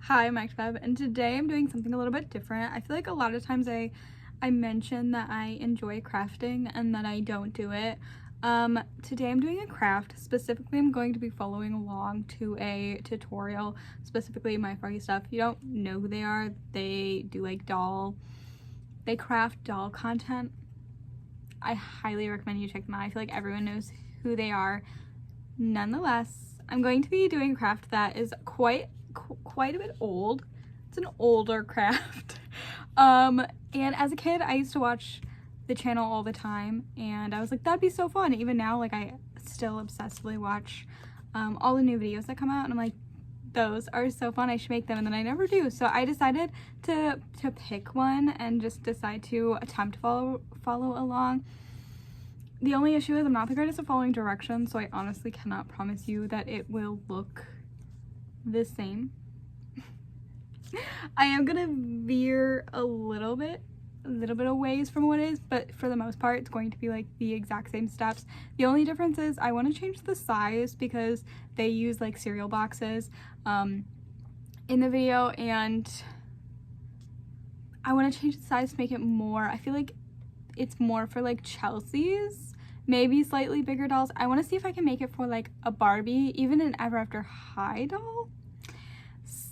Hi, I'm Active, and today I'm doing something a little bit different. I feel like a lot of times I mention that I enjoy crafting and that I don't do it. Today I'm doing a craft. Specifically, I'm going to be following along to a tutorial, specifically my Froggy stuff. If you don't know who they are, they do like they craft doll content. I highly recommend you check them out. I feel like everyone knows who they are. Nonetheless, I'm going to be doing a craft that is quite a bit old. It's an older craft. And as a kid, I used to watch the channel all the time, and I was like, that'd be so fun. Even now, like, I still obsessively watch all the new videos that come out, and I'm like, those are so fun, I should make them, and then I never do. So I decided to pick one and just decide to attempt to follow along. The only issue is I'm not the greatest at following directions, so I honestly cannot promise you that it will look the same. I am gonna veer a little bit away from what it is, but for the most part it's going to be like the exact same steps. The only difference is I want to change the size because they use like cereal boxes in the video, and I want to change the size to make it more, I feel like it's more for like Chelsea's, maybe slightly bigger dolls. I want to see if I can make it for like a Barbie, even an Ever After High doll.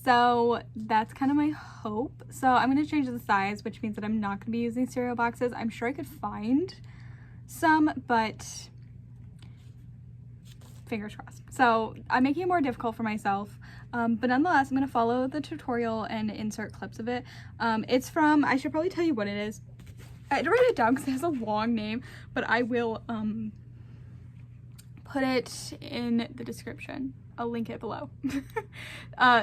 So that's kind of my hope. So I'm going to change the size, which means that I'm not going to be using cereal boxes. I'm sure I could find some, but fingers crossed. So I'm making it more difficult for myself. But nonetheless, I'm going to follow the tutorial and insert clips of it. It's from, I should probably tell you what it is. I had to write it down because it has a long name, but I will put it in the description. I'll link it below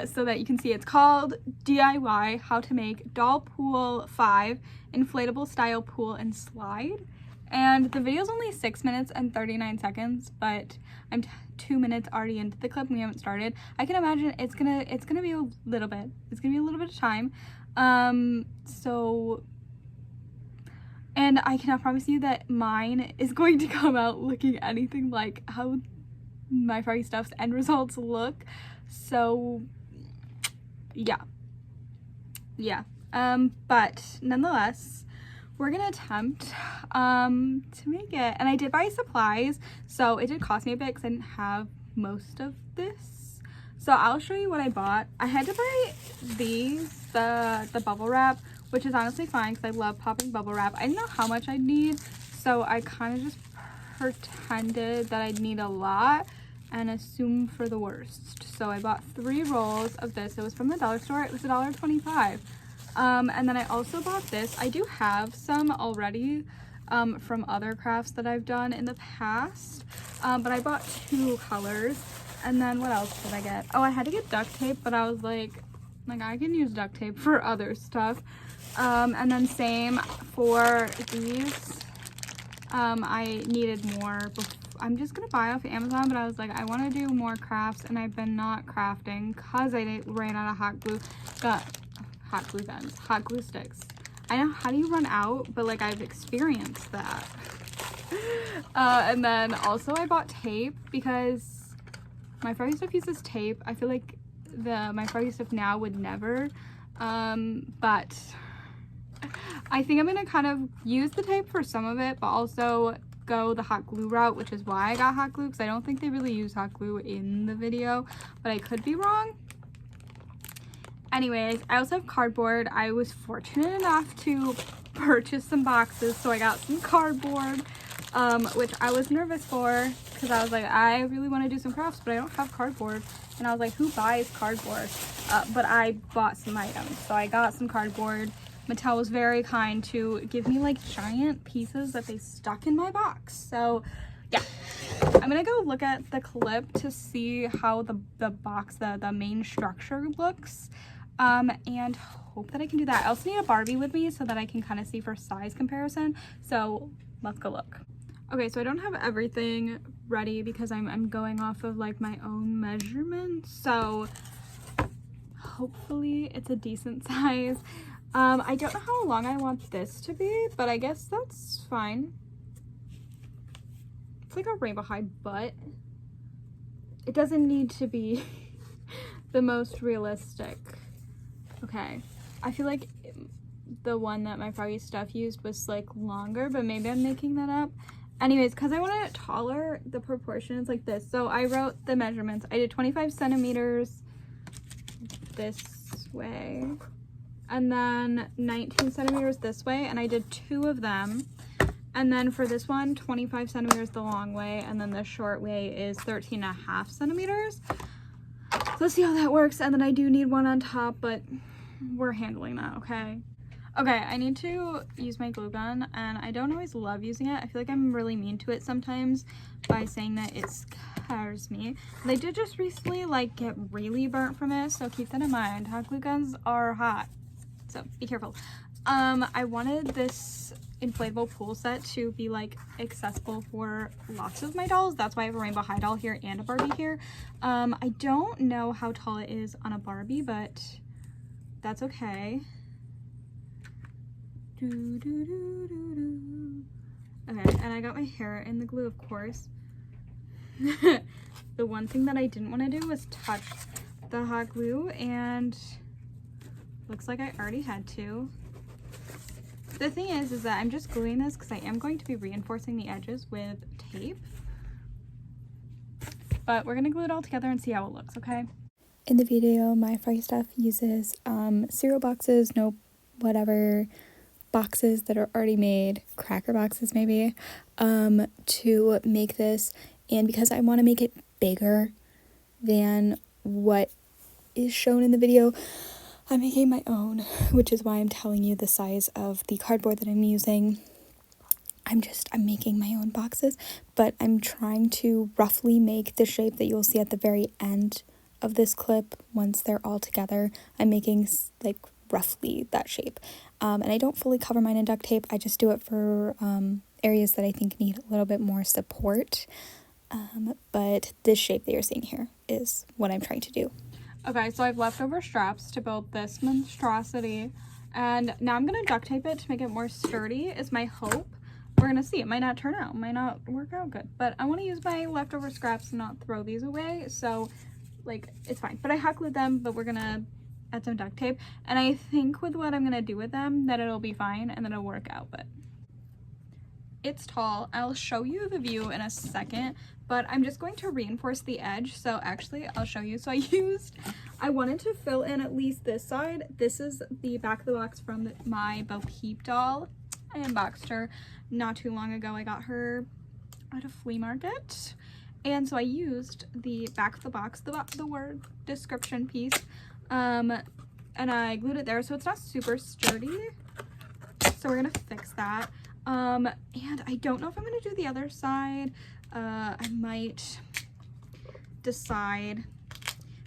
so that you can see. It's called DIY How to Make Doll Pool 5 Inflatable Style Pool and Slide. And the video is only 6 minutes and 39 seconds, but I'm 2 minutes already into the clip and we haven't started. I can imagine it's gonna be a little bit. It's gonna be a little bit of time. And I cannot promise you that mine is going to come out looking anything like how my Froggy Stuff's end results look. So yeah. But nonetheless, we're gonna attempt to make it. And I did buy supplies, so it did cost me a bit because I didn't have most of this. So I'll show you what I bought. I had to buy these, the bubble wrap, which is honestly fine because I love popping bubble wrap. I didn't know how much I'd need, so I kind of just pretended that I'd need a lot and assumed for the worst. So I bought 3 rolls of this. It was from the dollar store. It was $1.25. And then I also bought this. I do have some already from other crafts that I've done in the past, but I bought 2 colors. And then what else did I get? Oh, I had to get duct tape, but I was like I can use duct tape for other stuff. And then same for these. I needed more. I'm just gonna buy off Amazon, but I was like, I want to do more crafts, and I've been not crafting because I ran out of hot glue. Hot glue guns, hot glue sticks. I know, how do you run out? But like, I've experienced that. And then also I bought tape because my Froggy Stuff uses tape. I feel like my Froggy Stuff now would never, but I think I'm gonna kind of use the tape for some of it, but also go the hot glue route, which is why I got hot glue, because I don't think they really use hot glue in the video, but I could be wrong. Anyways, I also have cardboard. I was fortunate enough to purchase some boxes, so I got some cardboard, which I was nervous for because I was like, I really want to do some crafts, but I don't have cardboard. And I was like, who buys cardboard? But I bought some items, so I got some cardboard. Mattel was very kind to give me like giant pieces that they stuck in my box. So yeah, I'm gonna go look at the clip to see how the box, the main structure looks, and hope that I can do that. I also need a Barbie with me so that I can kind of see for size comparison. So let's go look. Okay, so I don't have everything ready because I'm going off of like my own measurements. So hopefully it's a decent size. I don't know how long I want this to be, but I guess that's fine. It's like a rainbow high butt. It doesn't need to be the most realistic Okay, I feel like the one that my Froggy stuff used was like longer, but maybe I'm making that up. Anyways, because I want it taller, the proportion is like this. So I wrote the measurements. I did 25 centimeters this way, and then 19 centimeters this way, and I did 2 of them. And then for this one, 25 centimeters the long way, and then the short way is 13.5 centimeters. So let's see how that works. And then I do need one on top, but we're handling that, okay? Okay, I need to use my glue gun, and I don't always love using it. I feel like I'm really mean to it sometimes by saying that it scares me. And I did just recently like get really burnt from it, so keep that in mind. Hot glue guns are hot, so be careful. I wanted this inflatable pool set to be like accessible for lots of my dolls. That's why I have a Rainbow High doll here and a Barbie here. I don't know how tall it is on a Barbie, but that's okay. Okay, and I got my hair in the glue, of course. The one thing that I didn't want to do was touch the hot glue, and looks like I already had to. The thing is that I'm just gluing this because I am going to be reinforcing the edges with tape. But we're going to glue it all together and see how it looks, okay? In the video, my Froggy stuff uses cereal boxes, whatever boxes that are already made, cracker boxes maybe, to make this. And because I want to make it bigger than what is shown in the video, I'm making my own, which is why I'm telling you the size of the cardboard that I'm using. I'm making my own boxes, but I'm trying to roughly make the shape that you'll see at the very end of this clip. Once they're all together, I'm making like roughly that shape. And I don't fully cover mine in duct tape. I just do it for areas that I think need a little bit more support. But this shape that you're seeing here is what I'm trying to do. Okay, so I've leftover straps to build this monstrosity, and now I'm gonna duct tape it to make it more sturdy is my hope. We're gonna see. It might not turn out, might not work out good, but I want to use my leftover scraps and not throw these away, so like it's fine. But I hot glued them, but we're gonna add some duct tape, and I think with what I'm gonna do with them that it'll be fine and then it'll work out. But it's tall. I'll show you the view in a second, but I'm just going to reinforce the edge. So actually I'll show you. So I wanted to fill in at least this side. This is the back of the box from my Bo Peep doll. I unboxed her not too long ago. I got her at a flea market, and so I used the back of the box, the word description piece, and I glued it there, so it's not super sturdy, so we're gonna fix that. And I don't know if I'm gonna do the other side. I might decide.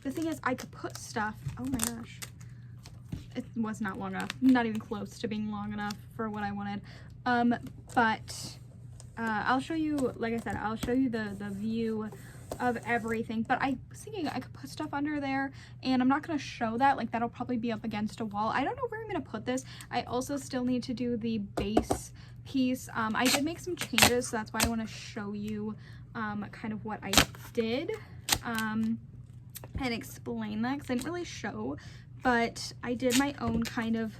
The thing is, I could put stuff, oh my gosh, it was not long enough, not even close to being long enough for what I wanted. But I'll show you, like I said, I'll show you the view of everything. But I was thinking I could put stuff under there, and I'm not going to show that. Like, that'll probably be up against a wall. I don't know where I'm going to put this. I also still need to do the base piece. I did make some changes, so that's why I want to show you kind of what I did and explain that, because I didn't really show, but I did my own kind of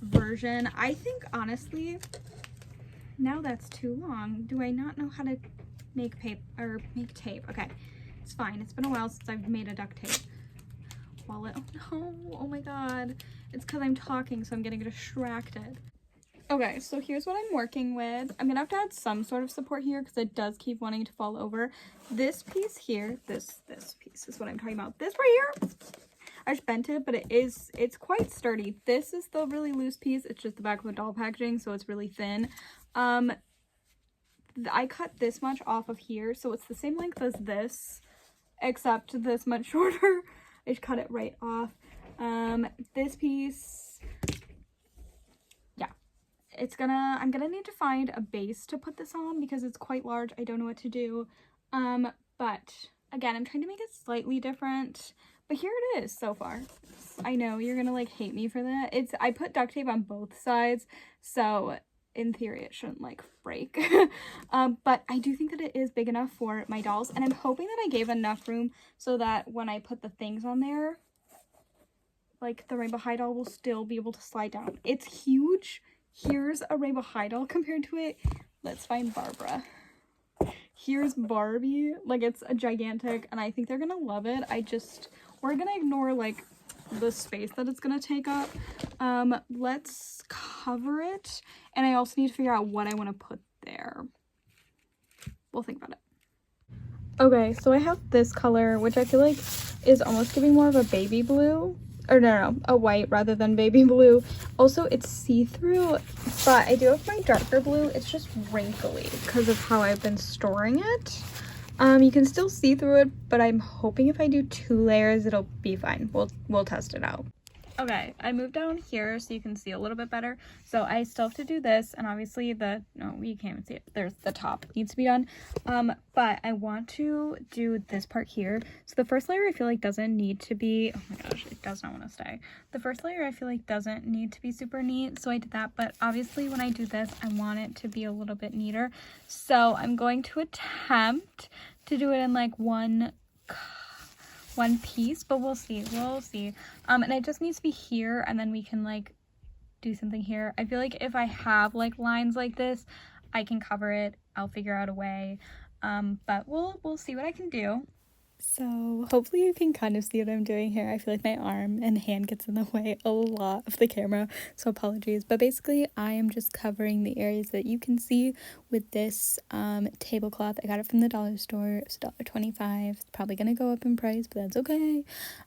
version. I think honestly, now that's too long. Do I not know how to make tape? Okay, it's fine. It's been a while since I've made a duct tape wallet. Oh no, oh my god. It's because I'm talking, so I'm getting distracted. Okay, so here's what I'm working with. I'm gonna have to add some sort of support here because it does keep wanting to fall over. This piece here, this piece is what I'm talking about. This right here, I just bent it, but it's quite sturdy. This is the really loose piece. It's just the back of the doll packaging, so it's really thin. I cut this much off of here, so it's the same length as this, except this much shorter. I just cut it right off. This piece, yeah, I'm gonna need to find a base to put this on because it's quite large. I don't know what to do. But again, I'm trying to make it slightly different. But here it is so far. I know you're gonna like hate me for that. I put duct tape on both sides, so in theory it shouldn't like break. But I do think that it is big enough for my dolls, and I'm hoping that I gave enough room so that when I put the things on there, like the rainbow high doll will still be able to slide down. It's huge. Here's a rainbow high doll compared to it. Let's find Barbara. Here's Barbie. Like, it's a gigantic, and I think they're gonna love it. We're gonna ignore like the space that it's gonna take up. Let's cover it, and I also need to figure out what I want to put there. We'll think about it. Okay, so I have this color, which I feel like is almost giving more of a baby blue. Or no, a white rather than baby blue. Also, it's see-through, but I do have my darker blue. It's just wrinkly because of how I've been storing it. You can still see through it, but I'm hoping if I do 2 layers, it'll be fine. We'll test it out. Okay, I moved down here so you can see a little bit better. So I still have to do this, and obviously no, you can't even see it. There's the top needs to be done. But I want to do this part here. So the first layer I feel like doesn't need to be, oh my gosh, it does not want to stay. The first layer I feel like doesn't need to be super neat, so I did that. But obviously when I do this, I want it to be a little bit neater. So I'm going to attempt to do it in like one piece, but we'll see. And it just needs to be here, and then we can like do something here. I feel like if I have like lines like this, I can cover it. I'll figure out a way, but we'll see what I can do. So hopefully you can kind of see what I'm doing here. I feel like my arm and hand gets in the way a lot of the camera, so apologies. But basically I am just covering the areas that you can see with this tablecloth. I got it from the dollar store. It's $1.25. It's probably gonna go up in price, but that's okay.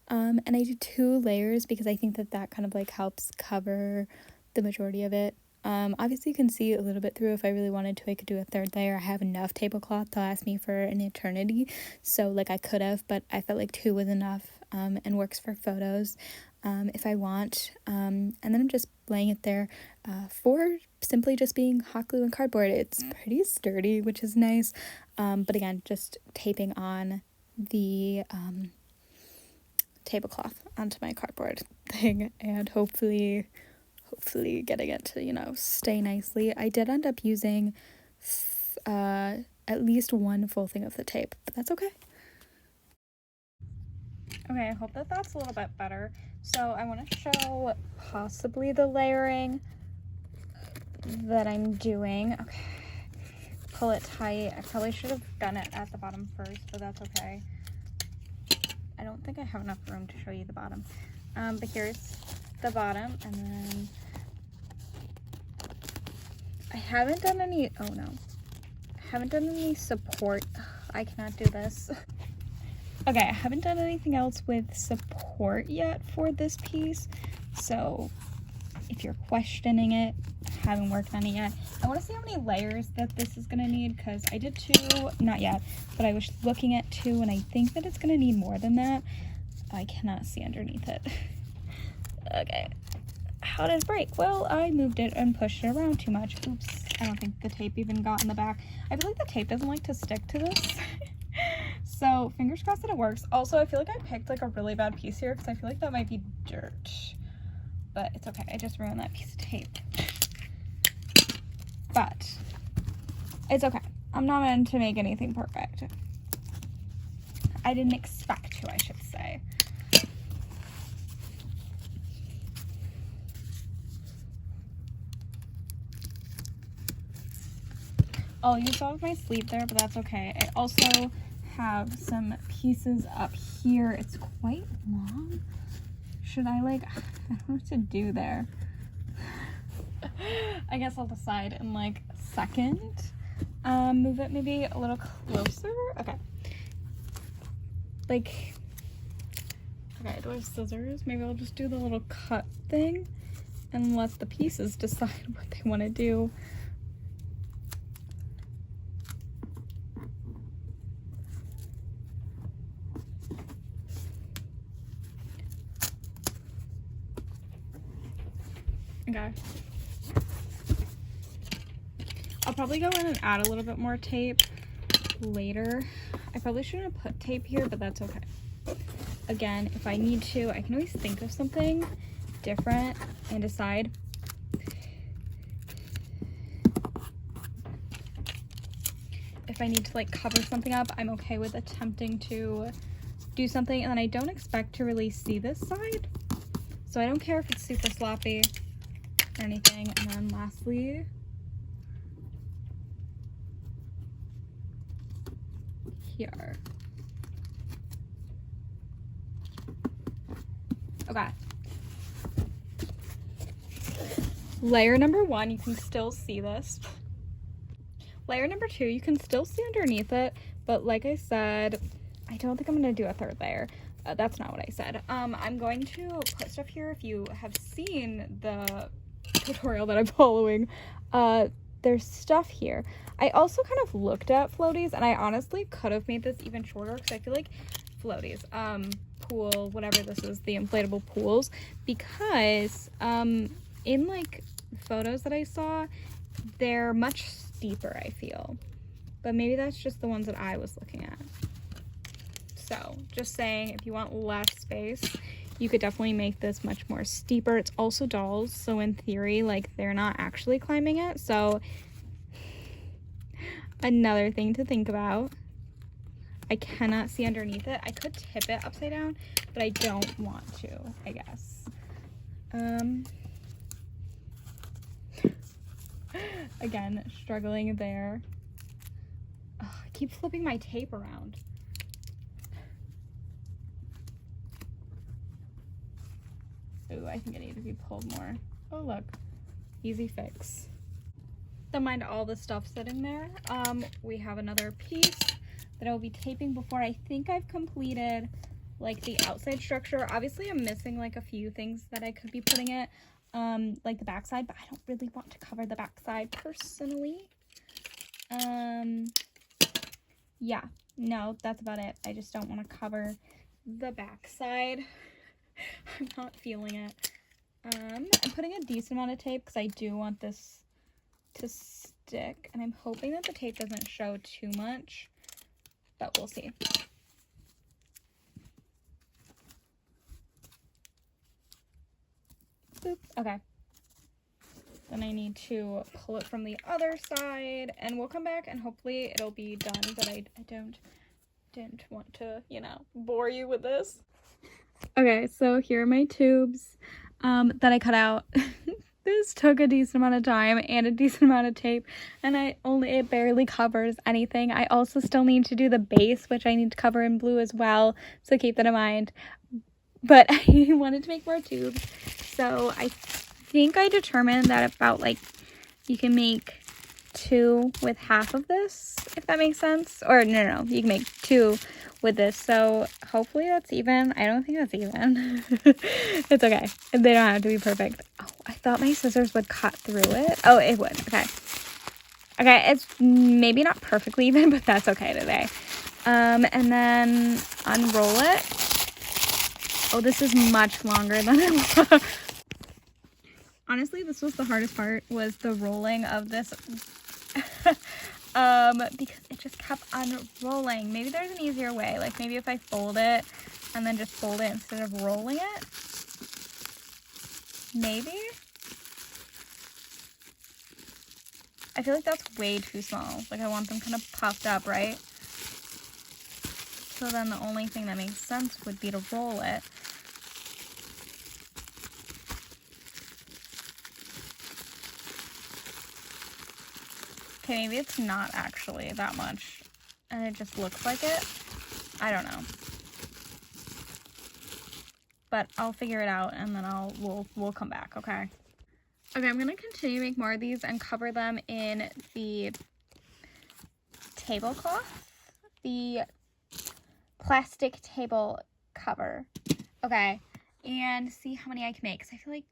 And I do 2 layers because I think that kind of like helps cover the majority of it. Obviously you can see a little bit through. If I really wanted to, I could do a 3rd layer. I have enough tablecloth to last me for an eternity, so like I could have, but I felt like 2 was enough, and works for photos if I want. And then I'm just laying it there for simply just being hot glue and cardboard. It's pretty sturdy, which is nice, but again, just taping on the tablecloth onto my cardboard thing, and hopefully getting it to, you know, stay nicely. I did end up using at least 1 full thing of the tape, but that's okay. Okay, I hope that's a little bit better. So I want to show possibly the layering that I'm doing. Okay, pull it tight. I probably should have done it at the bottom first, but that's okay. I don't think I have enough room to show you the bottom. But here's the bottom, and then I haven't done any support. I cannot do this. Okay, I haven't done anything else with support yet for this piece, so if you're questioning it, I haven't worked on it yet. I want to see how many layers that this is gonna need, because I did 2, not yet, but I was looking at 2, and I think that it's gonna need more than that. I cannot see underneath it. Okay, how did it break? Well, I moved it and pushed it around too much. Oops, I don't think the tape even got in the back. I feel like the tape doesn't like to stick to this. So fingers crossed that it works. Also, I feel like I picked like a really bad piece here because I feel like that might be dirt, but it's okay. I just ruined that piece of tape, but it's okay. I'm not meant to make anything perfect. I didn't expect to, I should say. I'll use all of my sleeve there, but that's okay. I also have some pieces up here. It's quite long. Should I like, I don't know what to do there. I guess I'll decide in like a second. Move it maybe a little closer. Okay. Like, okay, do I have scissors? Maybe I'll just do the little cut thing and let the pieces decide what they want to do. Okay. I'll probably go in and add a little bit more tape later. I probably shouldn't have put tape here, but that's okay. Again, if I need to, I can always think of something different and decide. If I need to like cover something up, I'm okay with attempting to do something, and then I don't expect to really see this side. So so I don't care if it's super sloppy or anything. And then lastly, here. Okay. Layer number 1, you can still see this. Layer number 2, you can still see underneath it, but like I said, I don't think I'm gonna do a 3rd layer. That's not what I said. I'm going to put stuff here. If you have seen the tutorial that I'm following, there's stuff here. I also kind of looked at floaties, and I honestly could have made this even shorter because I feel like floaties, pool, whatever this is, the inflatable pools, because in like photos that I saw, they're much steeper, I feel, but maybe that's just the ones that I was looking at. So just saying, if you want less space, you could definitely make this much more steeper. It's also dolls, so in theory, like, they're not actually climbing it, so another thing to think about. I cannot see underneath it. I could tip it upside down, but I don't want to, I guess. Again, struggling there. Oh, I keep flipping my tape around. Ooh, I think it needs to be pulled more. Oh, look. Easy fix. Don't mind all the stuff sitting there. We have another piece that I'll be taping before I think I've completed like the outside structure. Obviously I'm missing like a few things that I could be putting it, like the backside, but I don't really want to cover the backside personally. Yeah, no, that's about it. I just don't want to cover the backside. I'm not feeling it. I'm putting a decent amount of tape because I do want this to stick, and I'm hoping that the tape doesn't show too much, but we'll see. Boop. Okay. Then I need to pull it from the other side, and we'll come back and hopefully it'll be done, but I didn't want to, you know, bore you with this. Okay, so here are my tubes that I cut out. This took a decent amount of time and a decent amount of tape, and it barely covers anything. I also still need to do the base, which I need to cover in blue as well, so keep that in mind. But I wanted to make more tubes, so I think I determined that about, like, you can make 2 with half of this, if that makes sense. Or no, you can make 2 with this, so hopefully that's even. I don't think that's even. It's okay. They don't have to be perfect. Oh, I thought my scissors would cut through it. Oh, it would. Okay. Okay, it's maybe not perfectly even, but that's okay today. And then unroll it. Oh, this is much longer than it was. Honestly, this was the hardest part, was the rolling of this. Because it just kept unrolling. Maybe there's an easier way. Like, maybe if I fold it and then just fold it instead of rolling it. Maybe? I feel like that's way too small. Like, I want them kind of puffed up, right? So then the only thing that makes sense would be to roll it. Okay, maybe it's not actually that much, and it just looks like it. I don't know. But I'll figure it out, and then we'll come back, okay? Okay, I'm gonna continue to make more of these and cover them in the tablecloth, the plastic table cover. Okay, and see how many I can make, because I feel like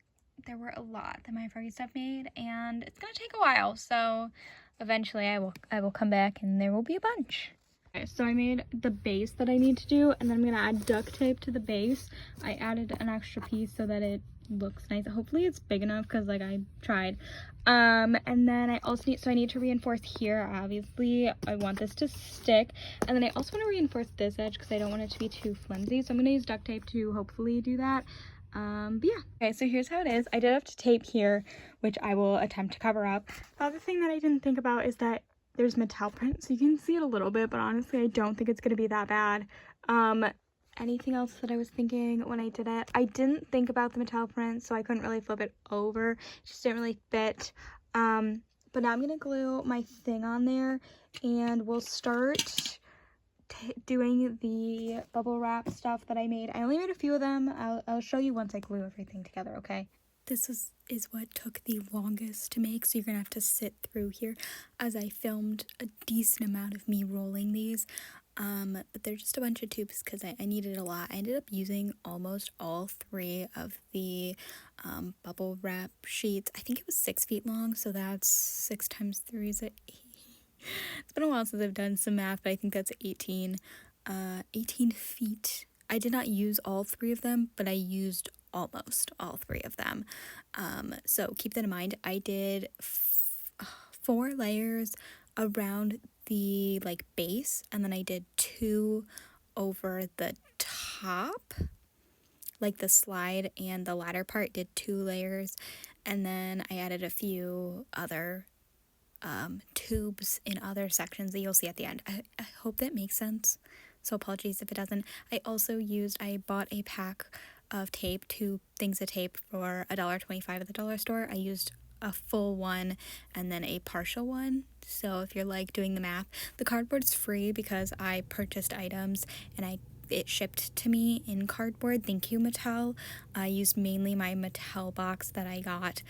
there were a lot that my Froggy stuff made, and it's gonna take a while, so eventually I will come back and there will be a bunch. Okay, so I made the base that I need to do, and then I'm gonna add duct tape to the base. I added an extra piece so that it looks nice. Hopefully it's big enough, because like I tried. And then I also need to reinforce here. Obviously I want this to stick, and then I also want to reinforce this edge because I don't want it to be too flimsy, so I'm gonna use duct tape to hopefully do that. But yeah. Okay, so here's how it is. I did have to tape here, which I will attempt to cover up. The other thing that I didn't think about is that there's metal print, so you can see it a little bit, but honestly I don't think it's gonna be that bad. anything else that I was thinking when I did it. I didn't think about the Mattel print, so I couldn't really flip it over. It just didn't really fit. But now I'm gonna glue my thing on there, and we'll start doing the bubble wrap stuff that I made. I only made a few of them. I'll show you once I glue everything together, okay? This is what took the longest to make, so you're gonna have to sit through here as I filmed a decent amount of me rolling these. But they're just a bunch of tubes because I needed a lot. I ended up using almost all 3 of the bubble wrap sheets. I think it was 6 feet long, so that's 6 times 3 is 8. It's been a while since I've done some math, but I think that's 18 feet. I did not use all 3 of them, but I used almost all 3 of them. So keep that in mind. I did 4 layers around the like base, and then I did 2 over the top, like the slide and the ladder part, did 2 layers, and then I added a few other tubes in other sections that you'll see at the end. I hope that makes sense, so apologies if it doesn't. I bought a pack of tape, 2 things of tape for $1.25 at the dollar store. I used a full one and then a partial one. So if you're like doing the math, the cardboard's free because I purchased items and it shipped to me in cardboard. Thank you, Mattel. I used mainly my Mattel box that I got.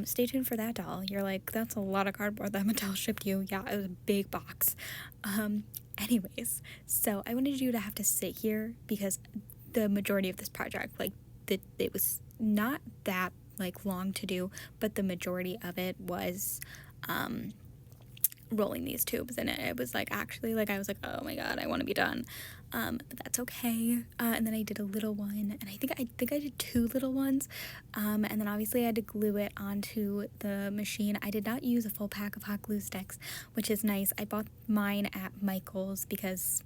Stay tuned for that, doll. You're like, that's a lot of cardboard that Mattel shipped you. Yeah, it was a big box. Anyways, so I wanted you to have to sit here because the majority of this project, like, it was not that like long to do, but the majority of it was rolling these tubes, and it was like actually like I was like, oh my god, I want to be done, but that's okay. And then I did a little one, and I think I did 2 little ones, and then obviously I had to glue it onto the machine. I did not use a full pack of hot glue sticks, which is nice. I bought mine at Michael's because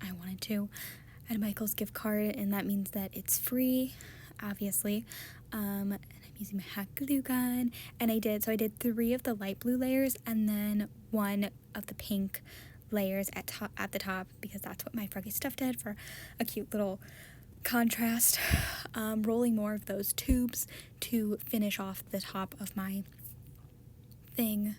I wanted to. I had a Michael's gift card, and that means that it's free, obviously. And I'm using my hot glue gun, and I did 3 of the light blue layers and then 1 of the pink layers at the top because that's what my Froggy stuff did for a cute little contrast. Rolling more of those tubes to finish off the top of my thing.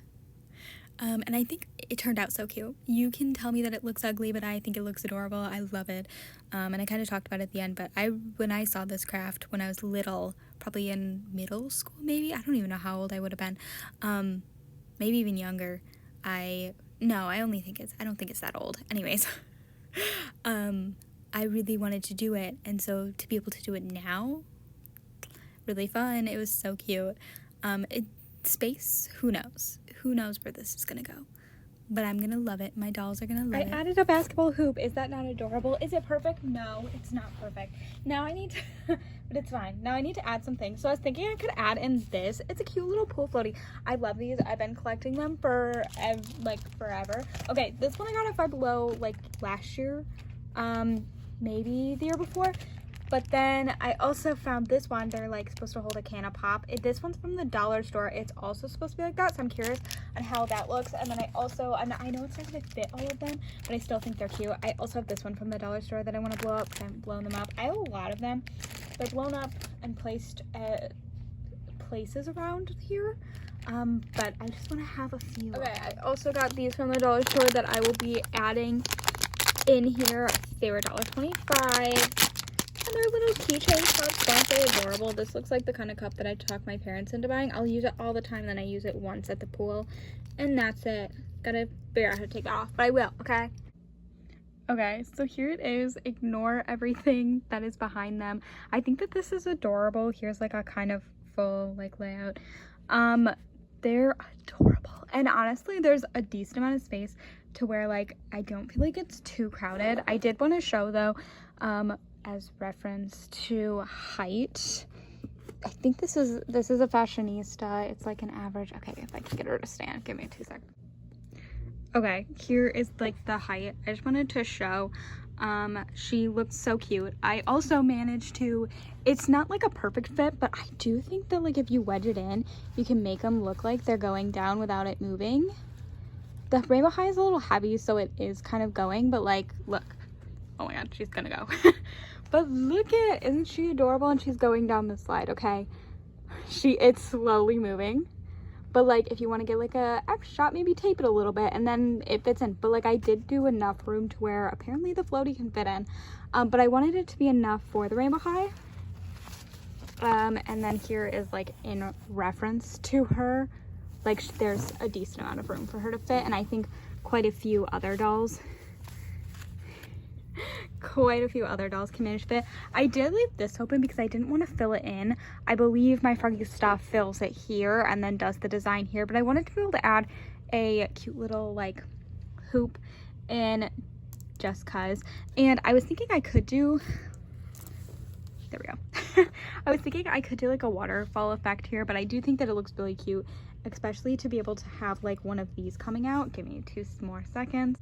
And I think it turned out so cute. You can tell me that it looks ugly, but I think it looks adorable. I love it. And I kind of talked about it at the end, but when I saw this craft when I was little, probably in middle school, maybe, I don't even know how old I would have been, maybe even younger. I don't think it's that old. Anyways, I really wanted to do it, and so to be able to do it now, really fun. It was so cute. Space, who knows where this is gonna go, but I'm gonna love it. My dolls are gonna love it. I added a basketball hoop. Is that not adorable? Is it perfect? No, it's not perfect. Now I need to but it's fine. Now I need to add some things. So I was thinking I could add in this. It's a cute little pool floaty. I love these. I've been collecting them for forever. Okay, this one I got at Five Below like last year, maybe the year before. But then I also found this one. They're like supposed to hold a can of pop. This one's from the dollar store. It's also supposed to be like that, so I'm curious on how that looks. And then I know it's not gonna fit all of them, but I still think they're cute. I also have this one from the dollar store that I want to blow up because I haven't blown them up. I have a lot of them. They're blown up and placed at places around here. But I just want to have a few. Okay, I also got these from the dollar store that I will be adding in here. They were $1.25. And they're little keychain cups. Aren't they adorable? This looks like the kind of cup that I talk my parents into buying. I'll use it all the time, then I use it once at the pool, and that's it. Gotta figure out how to take that off, but I will, okay? Okay, so here it is. Ignore everything that is behind them. I think that this is adorable. Here's like a kind of full like layout. They're adorable, and honestly there's a decent amount of space to where like I don't feel like it's too crowded. I did want to show though, as reference to height, I think this is a fashionista. It's like an average. Okay, if I can get her to stand, give me 2 seconds. Okay, here is like the height. I just wanted to show. She looks so cute. I also managed to, it's not like a perfect fit, but I do think that like if you wedge it in, you can make them look like they're going down without it moving. The rainbow high is a little heavy, so it is kind of going, but like look, Oh my god, she's gonna go. But look at, isn't she adorable? And she's going down the slide, okay? It's slowly moving. But like, if you want to get like a extra shot, maybe tape it a little bit and then it fits in. But like, I did do enough room to where apparently the floaty can fit in. But I wanted it to be enough for the Rainbow High. And then here is like in reference to her, like there's a decent amount of room for her to fit. And I think quite a few other dolls can manage to fit. I did leave this open because I didn't want to fill it in. I believe my Froggy stuff fills it here and then does the design here, but I wanted to be able to add a cute little like hoop in just cause. And I was thinking I could do, there we go. I was thinking I could do like a waterfall effect here, but I do think that it looks really cute, especially to be able to have like one of these coming out. Give me 2 more seconds.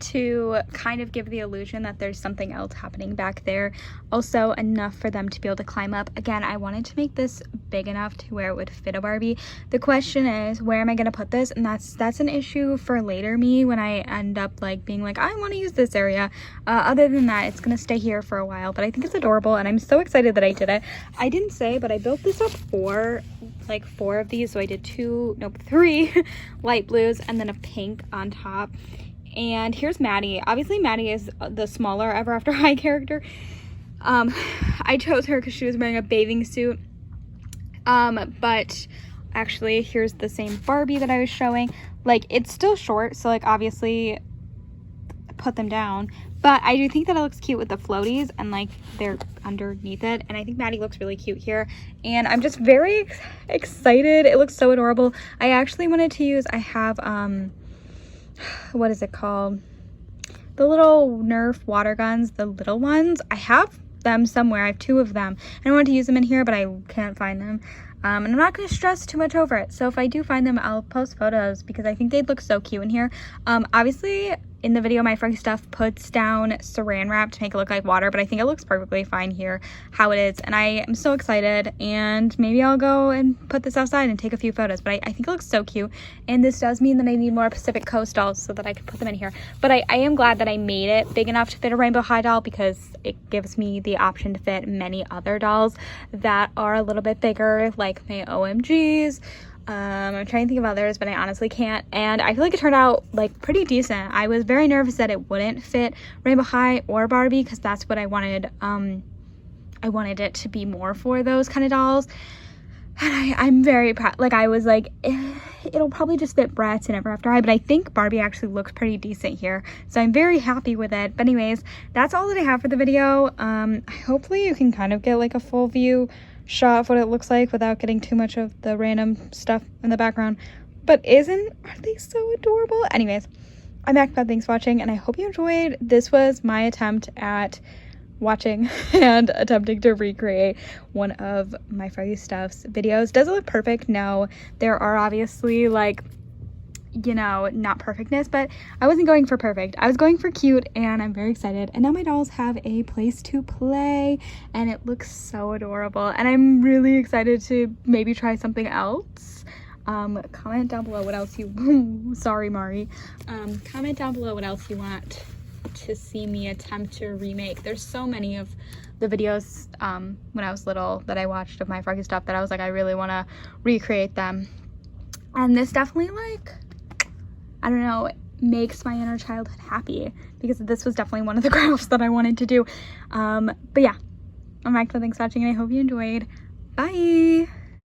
To kind of give the illusion that there's something else happening back there. Also enough for them to be able to climb up. Again, I wanted to make this big enough to where it would fit a Barbie. The question is, where am I going to put this? And that's an issue for later me when I end up like being like, I want to use this area. Other than that, it's going to stay here for a while, but I think it's adorable and I'm so excited that I did it. I didn't say, but I built this up for like 4 of these. So I did 3 light blues and then a pink on top. And here's Maddie. Obviously Maddie is the smaller Ever After High character. I chose her because she was wearing a bathing suit. But actually here's the same Barbie that I was showing. Like, it's still short, so like obviously put them down. But I do think that it looks cute with the floaties and like they're underneath it. And I think Maddie looks really cute here. And I'm just very excited. It looks so adorable. I actually wanted to use, I have what is it called, the little Nerf water guns, the little ones. I have them somewhere. I have 2 of them. I wanted to use them in here, but I can't find them. And I'm not going to stress too much over it. So if I do find them, I'll post photos because I think they'd look so cute in here. Obviously in the video, my Froggy stuff puts down saran wrap to make it look like water, but I think it looks perfectly fine here how it is. And I am so excited, and maybe I'll go and put this outside and take a few photos, but I think it looks so cute. And this does mean that I need more Pacific Coast dolls so that I can put them in here. But I am glad that I made it big enough to fit a Rainbow High doll because it gives me the option to fit many other dolls that are a little bit bigger, like my OMGs. I'm trying to think of others, but I honestly can't. And I feel like it turned out like pretty decent. I was very nervous that it wouldn't fit Rainbow High or Barbie because that's what I wanted. I wanted it to be more for those kind of dolls. And I'm very proud. Like, I was like, it'll probably just fit Bratz and Ever After High, but I think Barbie actually looks pretty decent here. So I'm very happy with it. But anyways, that's all that I have for the video. Hopefully you can kind of get like a full view shot of what it looks like without getting too much of the random stuff in the background. But aren't they so adorable? Anyways, I'm back. Thanks for watching, and I hope you enjoyed. This was my attempt at watching and attempting to recreate one of my Froggy Stuff's videos. Does it look perfect? No. There are obviously like, you know, not perfectness, but I wasn't going for perfect. I was going for cute, and I'm very excited. And now my dolls have a place to play, and it looks so adorable. And I'm really excited to maybe try something else. Comment down below what else you, sorry Mari. Comment down below what else you want to see me attempt to remake. There's so many of the videos when I was little that I watched of my Froggy Stuff that I was like, I really want to recreate them. And this definitely, like, I don't know, makes my inner childhood happy because this was definitely one of the crafts that I wanted to do. But yeah, I'm back. Thanks for watching, and I hope you enjoyed. Bye.